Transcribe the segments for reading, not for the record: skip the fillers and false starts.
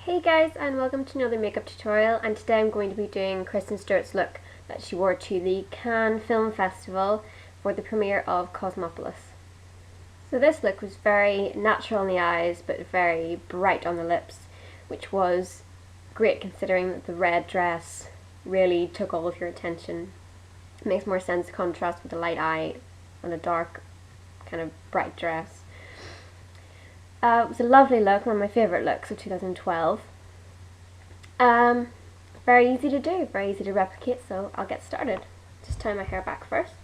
Hey guys, and welcome to another makeup tutorial, and today I'm going to be doing Kristen Stewart's look that she wore to the Cannes Film Festival for the premiere of Cosmopolis. So this look was very natural in the eyes but very bright on the lips, which was great considering that the red dress really took all of your attention. It makes more sense to contrast with the light eye and a dark kind of bright dress. It was a lovely look, one of my favourite looks of 2012. Very easy to do, very easy to replicate, so I'll get started. Just tie my hair back first.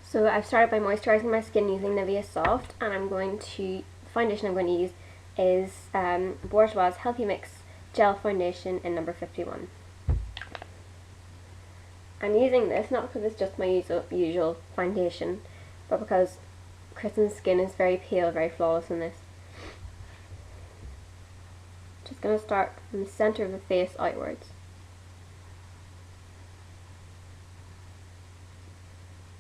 So I've started by moisturising my skin using Nivea Soft, and the foundation I'm going to use is Bourjois Healthy Mix Gel Foundation in number 51. I'm using this not because it's just my usual foundation, but because Kristen's skin is very pale, very flawless in this. Just going to start from the centre of the face outwards.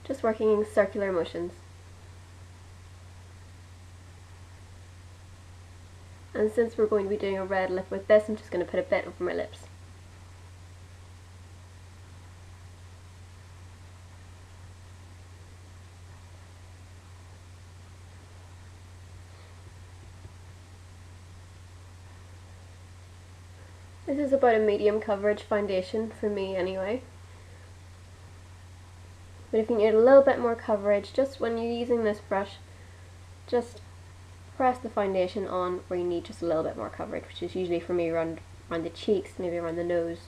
Just working in circular motions. And since we're going to be doing a red lip with this, I'm just going to put a bit over my lips. This is about a medium coverage foundation for me anyway. But if you need a little bit more coverage, just when you're using this brush, just press the foundation on where you need just a little bit more coverage, which is usually for me around the cheeks, maybe around the nose.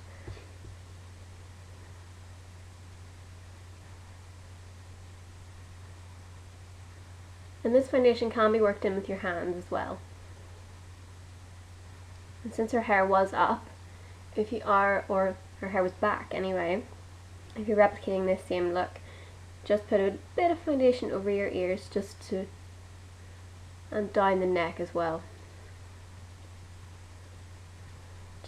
And this foundation can be worked in with your hands as well. And since her hair was up, or her hair was back anyway, if you're replicating this same look, just put a bit of foundation over your ears and down the neck as well.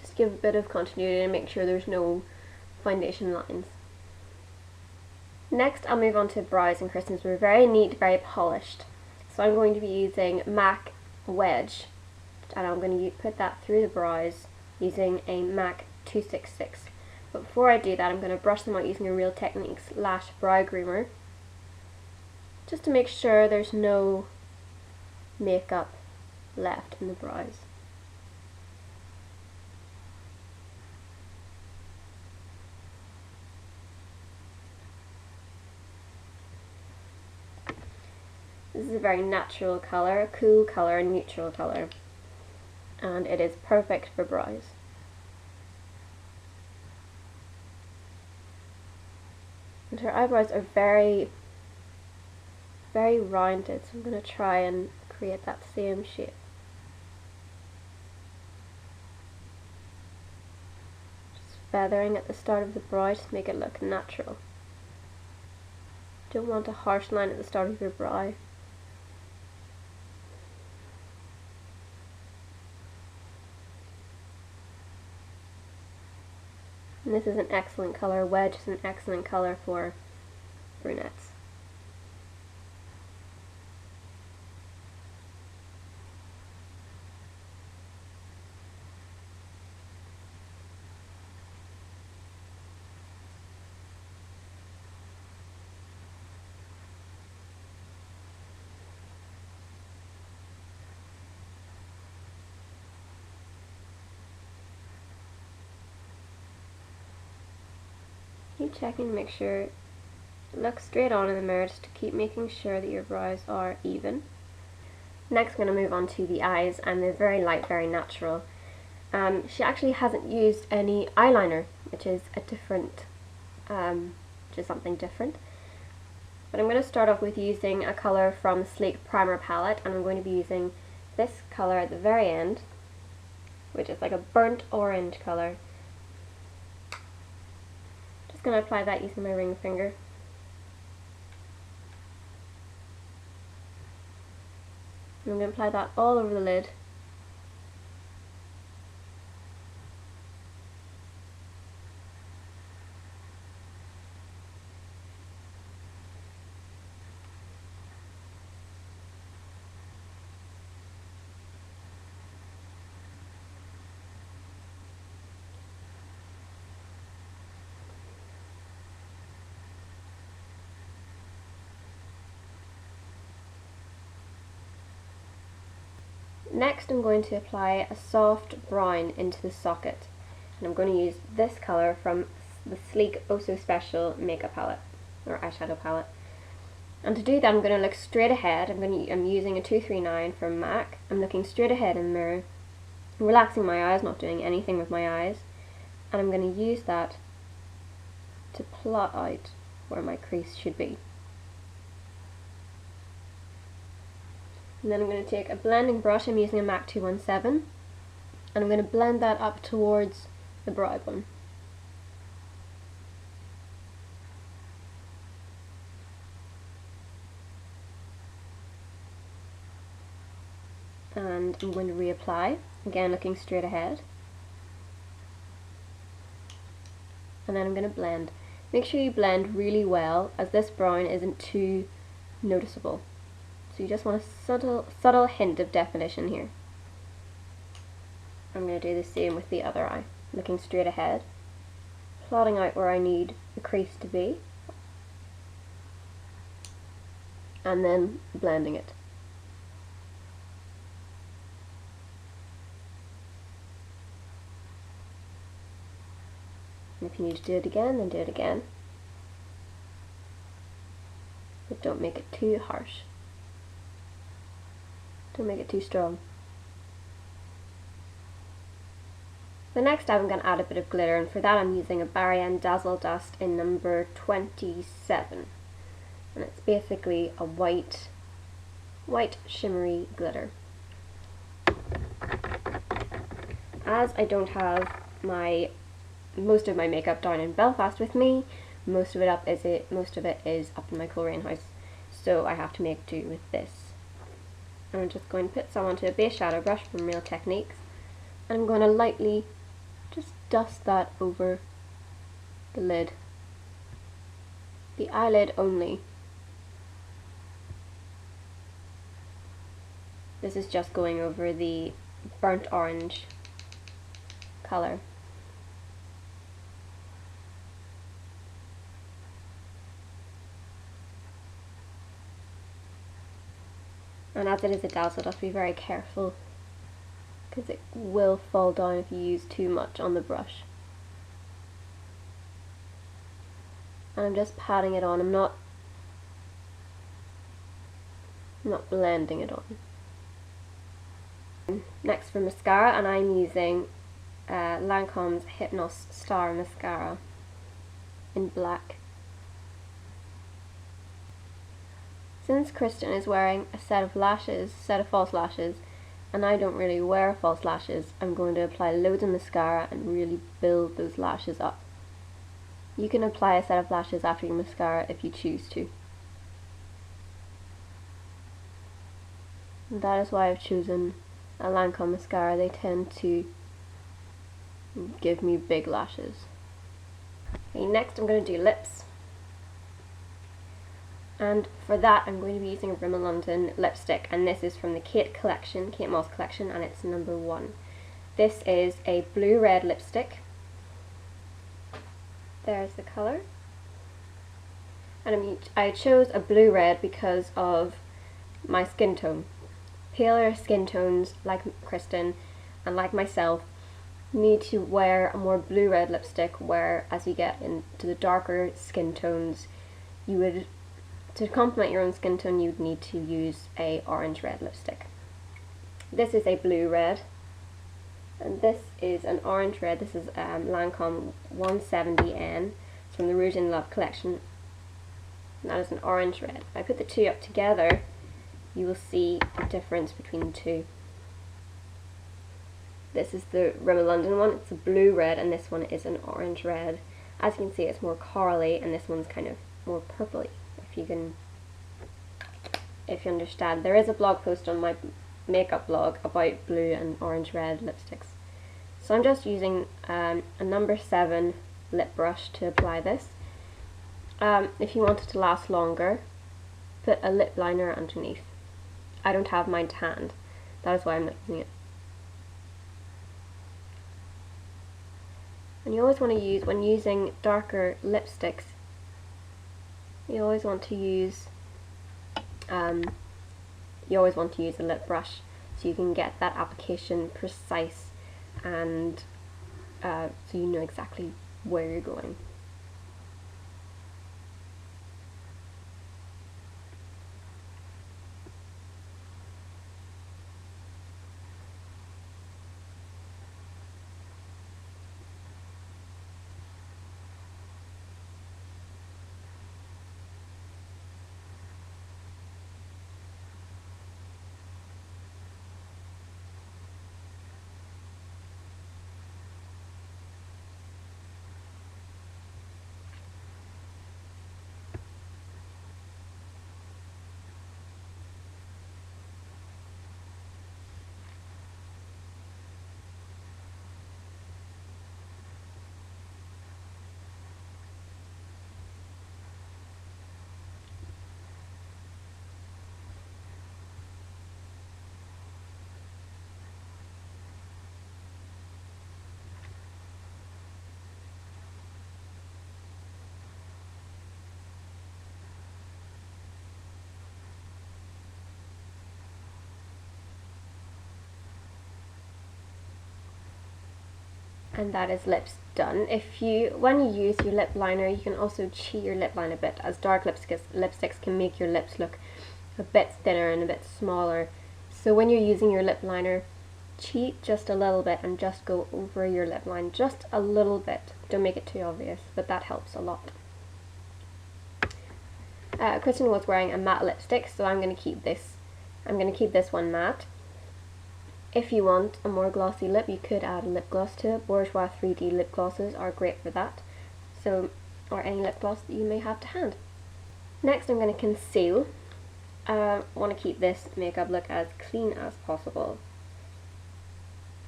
Just give a bit of continuity and make sure there's no foundation lines. Next I'll move on to brows, and Kristen's were very neat, very polished. So I'm going to be using MAC Wedge, and I'm going to put that through the brows using a MAC 266. But before I do that, I'm going to brush them out using a Real Techniques Lash Brow Groomer, just to make sure there's no makeup left in the brows. This is a very natural colour, a cool colour, a neutral colour, and it is perfect for brows. And her eyebrows are very, very rounded, so I'm going to try and create that same shape. Just feathering at the start of the brow to make it look natural. Don't want a harsh line at the start of your brow. And this is an excellent colour. Wedge is an excellent colour for brunettes. Keep checking to make sure, look straight on in the mirror just to keep making sure that your brows are even. Next I'm going to move on to the eyes, and they're very light, very natural. She actually hasn't used any eyeliner, which is something different. But I'm going to start off with using a colour from the Sleek Primer palette, and I'm going to be using this colour at the very end, which is like a burnt orange colour. Just going to apply that using my ring finger. And I'm going to apply that all over the lid. Next I'm going to apply a soft brown into the socket, and I'm going to use this colour from the Sleek Oh So Special makeup palette, or eyeshadow palette. And to do that I'm going to look straight ahead. I'm using a 239 from MAC. I'm looking straight ahead in the mirror, relaxing my eyes, not doing anything with my eyes, and I'm going to use that to plot out where my crease should be. And then I'm going to take a blending brush. I'm using a MAC 217, and I'm going to blend that up towards the brow bone. And I'm going to reapply, again looking straight ahead. And then I'm going to blend. Make sure you blend really well, as this brown isn't too noticeable. So you just want a subtle hint of definition here. I'm going to do the same with the other eye, looking straight ahead, plotting out where I need the crease to be, and then blending it. And if you need to do it again, then do it again. But don't make it too harsh. Don't make it too strong. The next step I'm going to add a bit of glitter, and for that I'm using a Barry & Dazzle Dust in number 27. And it's basically a white shimmery glitter. As I don't have most of my makeup down in Belfast with me, most of it is up in my Coleraine house, so I have to make do with this. And I'm just going to put some onto a base shadow brush from Real Techniques, and I'm going to lightly just dust that over the lid, the eyelid only. This is just going over the burnt orange colour. And as it is a dazzle dust, be very careful, because it will fall down if you use too much on the brush. And I'm just patting it on. I'm not blending it on. Next for mascara, and I'm using Lancome's Hypnos Star Mascara in black. Since Kristen is wearing a set of false lashes, and I don't really wear false lashes, I'm going to apply loads of mascara and really build those lashes up. You can apply a set of lashes after your mascara if you choose to. And that is why I've chosen a Lancome mascara. They tend to give me big lashes. Okay, next I'm going to do lips. And for that I'm going to be using a Rimmel London lipstick, and this is from the Kate Moss collection, and it's number 1. This is a blue-red lipstick. There's the colour. And I chose a blue-red because of my skin tone. Paler skin tones, like Kristen and like myself, need to wear a more blue-red lipstick, where as you get into the darker skin tones, to complement your own skin tone, you'd need to use a orange-red lipstick. This is a blue-red, and this is an orange-red. This is Lancome 170N. It's from the Rouge in Love collection. And that is an orange-red. If I put the two up together, you will see the difference between the two. This is the Rimmel London one. It's a blue-red, and this one is an orange-red. As you can see, it's more corally, and this one's kind of more purpley. If you understand. There is a blog post on my makeup blog about blue and orange-red lipsticks. So I'm just using a number 7 lip brush to apply this. If you want it to last longer, put a lip liner underneath. I don't have mine to hand. That is why I'm not using it. And you always want to use, when using darker lipsticks, you always want to use a lip brush, so you can get that application precise and so you know exactly where you're going. And that is lips done. When you use your lip liner, you can also cheat your lip line a bit, as dark lipsticks can make your lips look a bit thinner and a bit smaller. So when you're using your lip liner, cheat just a little bit and just go over your lip line just a little bit. Don't make it too obvious, but that helps a lot. Kristen was wearing a matte lipstick, so I'm going to keep this one matte. If you want a more glossy lip, you could add a lip gloss to it. Bourjois 3D lip glosses are great for that. Or any lip gloss that you may have to hand. Next I'm going to conceal. I want to keep this makeup look as clean as possible.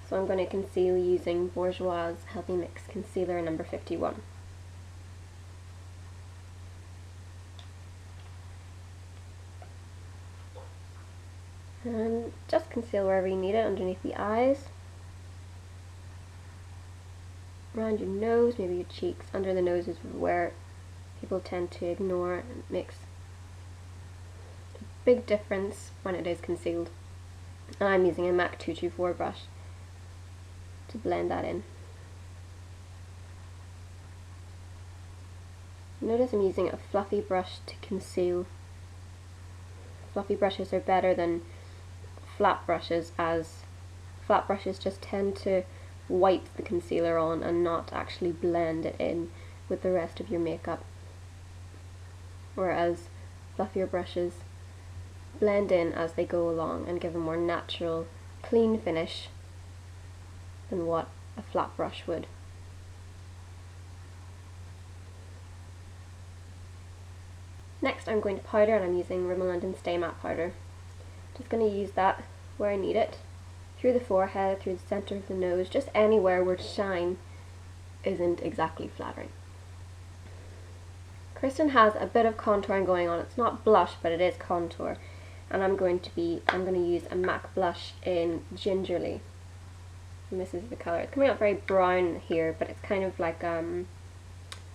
So I'm going to conceal using Bourjois Healthy Mix Concealer number 51. And just conceal wherever you need it, underneath the eyes, around your nose, maybe your cheeks. Under the nose is where people tend to ignore, and it makes a big difference when it is concealed. And I'm using a MAC 224 brush to blend that in. Notice I'm using a fluffy brush to conceal. Fluffy brushes are better than flat brushes, as flat brushes just tend to wipe the concealer on and not actually blend it in with the rest of your makeup, whereas fluffier brushes blend in as they go along and give a more natural, clean finish than what a flat brush would. Next I'm going to powder, and I'm using Rimmel London Stay Matte Powder. Just going to use that where I need it, through the forehead, through the centre of the nose, just anywhere where shine isn't exactly flattering. Kristen has a bit of contouring going on. It's not blush, but it is contour, and I'm going to use a MAC blush in Gingerly, and this is the colour. It's coming out very brown here, but it's kind of like again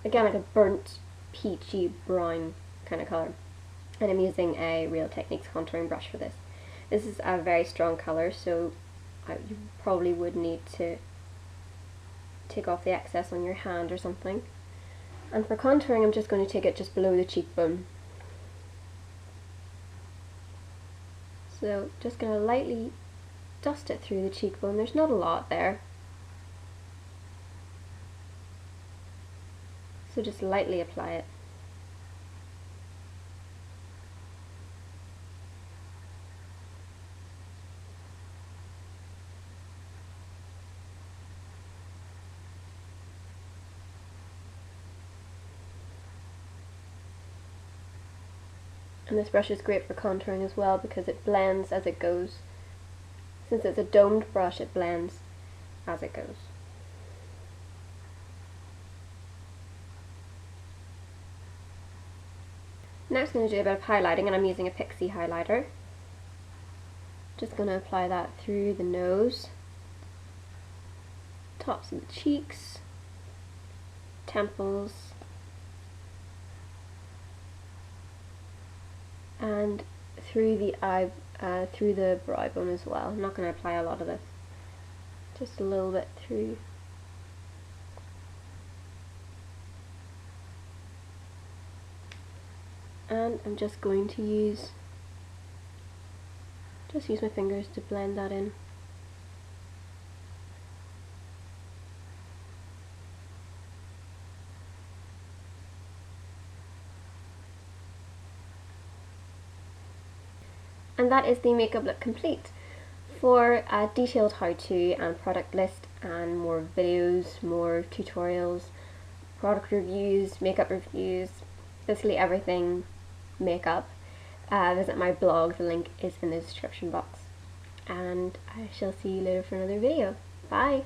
like a burnt peachy brown kind of colour, and I'm using a Real Techniques contouring brush for this. This is a very strong colour, so you probably would need to take off the excess on your hand or something. And for contouring, I'm just going to take it just below the cheekbone. So just going to lightly dust it through the cheekbone. There's not a lot there, so just lightly apply it. And this brush is great for contouring as well because it blends as it goes. Since it's a domed brush, it blends as it goes. Next I'm going to do a bit of highlighting, and I'm using a Pixie highlighter. Just going to apply that through the nose, tops of the cheeks, temples, and through the through the brow bone as well. I'm not going to apply a lot of this, just a little bit through. And I'm just going to use my fingers to blend that in. And that is the makeup look complete. For a detailed how-to and product list and more videos, more tutorials, product reviews, makeup reviews, basically everything makeup, visit my blog. The link is in the description box. And I shall see you later for another video. Bye!